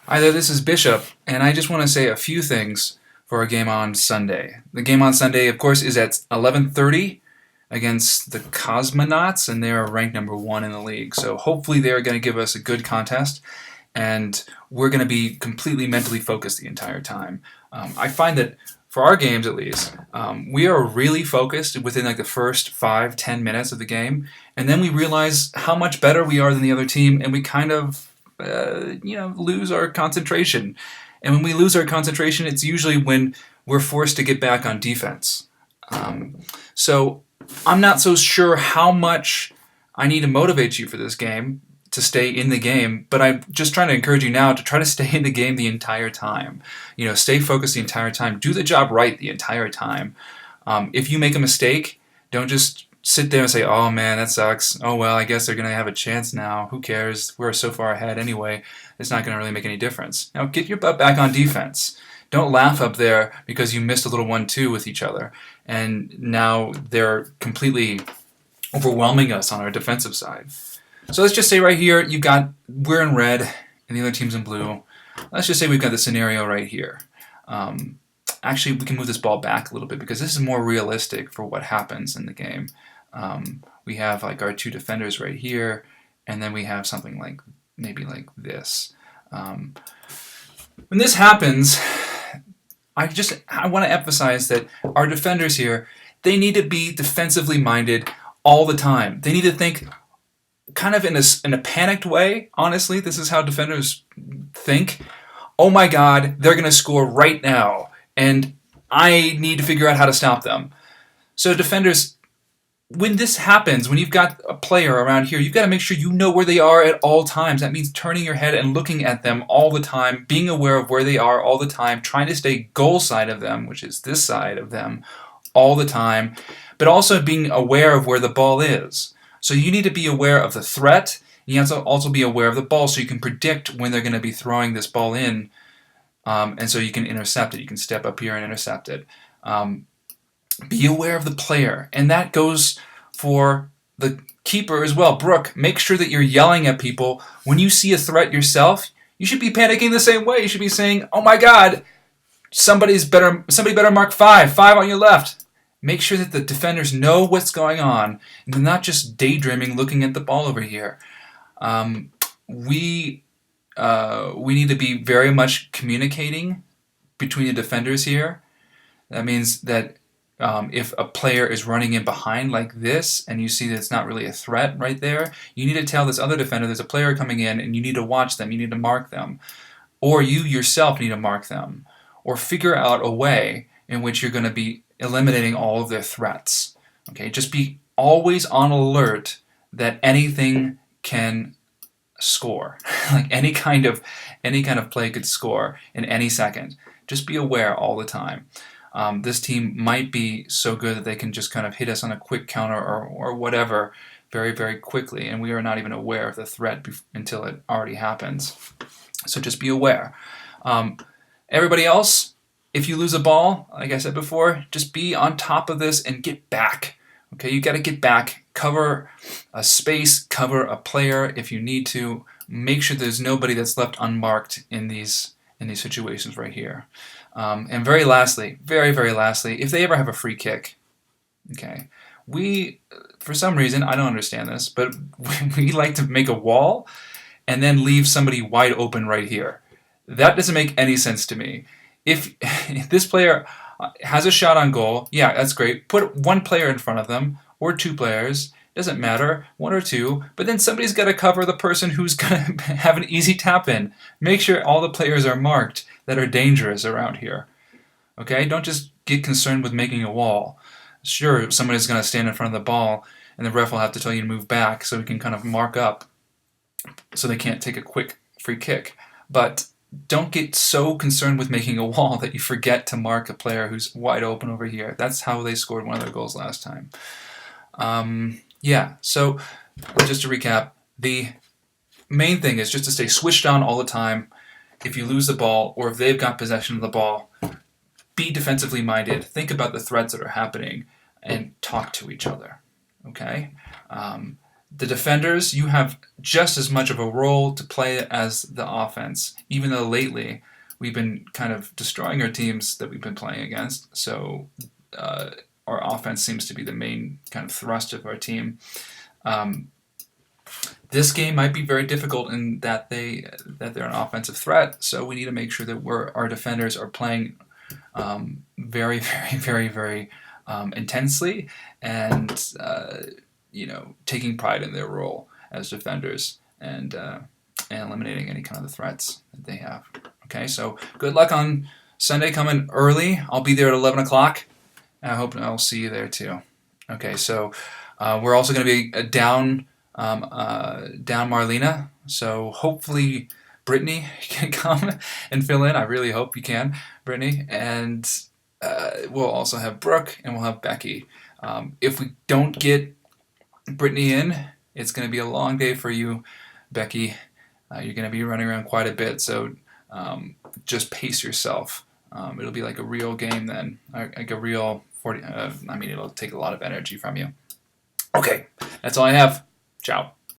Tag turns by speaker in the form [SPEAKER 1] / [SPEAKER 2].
[SPEAKER 1] Hi there, this is Bishop, and I just want to say a few things for our game on Sunday. The game on Sunday, of course, is at 11:30 against the Cosmonauts, and they are ranked number 1 in the league. So hopefully they're going to give us a good contest, and we're going to be completely mentally focused the entire time. I find that for our games at least, we are really focused within like the first 5-10 minutes of the game, and then we realize how much better we are than the other team, and we kind of lose our concentration. And when we lose our concentration, it's usually when we're forced to get back on defense. So I'm not so sure how much I need to motivate you for this game to stay in the game, but I'm just trying to encourage you now to try to stay in the game the entire time. Stay focused the entire time. Do the job right the entire time. If you make a mistake, don't just sit there and say, oh man, that sucks. Oh well, I guess they're going to have a chance now. Who cares? We're so far ahead anyway. It's not going to really make any difference. Now get your butt back on defense. Don't laugh up there because you missed a little 1-2 with each other. And now they're completely overwhelming us on our defensive side. So let's just say right here, we're in red and the other team's in blue. Let's just say we've got the scenario right here. Actually, we can move this ball back a little bit because this is more realistic for what happens in the game. We have like our 2 defenders right here, and then we have something like maybe like this. When this happens, I want to emphasize that our defenders here, they need to be defensively minded all the time. They need to think kind of in a panicked way. Honestly, this is how defenders think. Oh my God, they're going to score right now, and I need to figure out how to stop them. So defenders, when this happens, when you've got a player around here, you've got to make sure you know where they are at all times. That means turning your head and looking at them all the time, being aware of where they are all the time, trying to stay goal side of them, which is this side of them, all the time, but also being aware of where the ball is. So you need to be aware of the threat. You have to also be aware of the ball so you can predict when they're going to be throwing this ball in, and so you can intercept it. You can step up here and intercept it. Be aware of the player, and that goes for the keeper as well. Brooke, make sure that you're yelling at people. When you see a threat yourself, you should be panicking the same way. You should be saying, oh my God, somebody better mark 5 on your left. Make sure that the defenders know what's going on, and they're not just daydreaming looking at the ball over here. We need to be very much communicating between the defenders here. That means that if a player is running in behind like this and you see that it's not really a threat right there, you need to tell this other defender there's a player coming in and you need to watch them, you need to mark them. Or you yourself need to mark them. Or figure out a way in which you're going to be eliminating all of their threats. Okay, just be always on alert that anything can score. Like any kind of play could score in any second. Just be aware all the time. This team might be so good that they can just kind of hit us on a quick counter or whatever very, very quickly, and we are not even aware of the threat until it already happens. So just be aware. Everybody else, if you lose a ball, like I said before, just be on top of this and get back. Okay, you got to get back, cover a space, cover a player if you need to. Make sure there's nobody that's left unmarked in these situations right here. And very lastly, very, very lastly, if they ever have a free kick, okay, for some reason, I don't understand this, but we like to make a wall and then leave somebody wide open right here. That doesn't make any sense to me. If this player has a shot on goal, yeah, that's great. Put 1 player in front of them or 2 players. Doesn't matter, 1 or 2, but then somebody's got to cover the person who's going to have an easy tap in. Make sure all the players are marked that are dangerous around here. Okay, don't just get concerned with making a wall. Sure, somebody's going to stand in front of the ball, and the ref will have to tell you to move back so we can kind of mark up so they can't take a quick free kick. But don't get so concerned with making a wall that you forget to mark a player who's wide open over here. That's how they scored one of their goals last time. So just to recap, the main thing is just to stay switched on all the time. If you lose the ball or if they've got possession of the ball, be defensively minded. Think about the threats that are happening and talk to each other. Okay? The defenders, you have just as much of a role to play as the offense, even though lately we've been kind of destroying our teams that we've been playing against. So uh, our offense seems to be the main kind of thrust of our team. Um, this game might be very difficult in that they're an offensive threat. So we need to make sure that our defenders are playing very, very, very, very intensely, and taking pride in their role as defenders, and eliminating any kind of the threats that they have. Okay, so good luck on Sunday coming early. I'll be there at 11 o'clock, and I hope I'll see you there too. Okay, so we're also going to be down Marlena, so hopefully Brittany can come and fill in. I really hope you can, Brittany. And we'll also have Brooke, and we'll have Becky. If we don't get Brittany in, it's going to be a long day for you, Becky. You're going to be running around quite a bit, so just pace yourself. It'll be like a real game then, like a real 40. It'll take a lot of energy from you. Okay, that's all I have. Ciao.